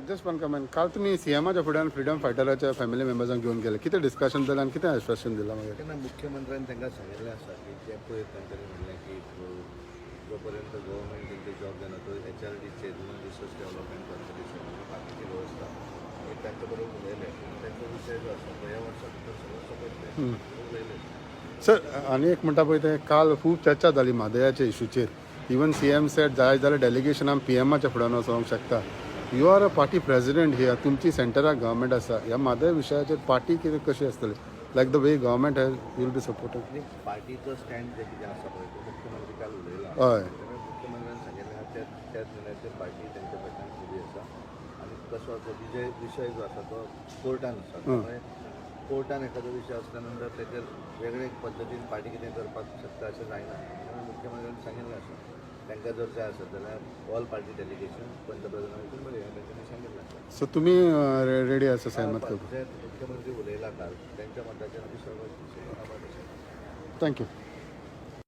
just one comment काल तुम्ही सीएमाच्या फुड्यान फ्रीडम फायटराच्या फॅमिली मेंबर्सांक घेऊन गेले कितें डिस्कशन जालें आनी कितें आश्वासन दिलां मागीर तेन्ना मुख्यमंत्र्यान तांकां सांगिल्लें आसा की ते पळय तांच्यांनी म्हणलें की जोपर्यंत गव्हर्मेंट तांचे जॉब जायना तो HRDचे ह्युमन रिसोर्स डेव्हलपमेंट कॉर्पोरेशन बाकीची व्यवस्था हे तांचे बरोबर उलयले तांचो विशय जो आसा तो ह्या वर्सा भितर सगळो सोंपयतले उलयले सर आनी एक म्हणटा पळय तें काल खूब चर्चा जाली म्हादयाच्या इशूचेर इवन सीएम सेट जाय जाल्यार डेलिगेशन आमी पीएमाच्या फुड्यान वचोंक शकता you are a party president here तुमची सेंटराक गव्हर्मेंट आसा ह्या म्हादय विशयाचेर पार्टी कितें कशी आसतली like the way government has will be supported आनी पार्टीचो स्टँड जे कितें आसा पळय तो मुख्यमंत्री काल उलयला हय तेन्ना मुख्यमंत्र्यान सांगिल्लें आसा त्याच निर्णयाचेर पार्टी तेंच्या फाटल्यान उबी आसा आनी तसो तो विशय जो आसा तो कोर्टान आसा त्यामुळे कोर्टान एखादो विशय असल्या नंतर तेचेर वेगळे पद्दतीन पार्टी कितें करपाक शकता अशें जायना त्यामुळे मुख्यमंत्र्यान सांगिल्लें आसा तांकां जर जाय आसत जाल्यार ऑल पार्टी डेलिगेशन पंतप्रधाना वयसून बरें तांच्यांनी सांगिल्लें आसा सो तुमी रेडी आसा सहमत करपाक जे मुख्यमंत्री उलयला काल त्यांच्या मताचेर आमी सर्व थँक्यू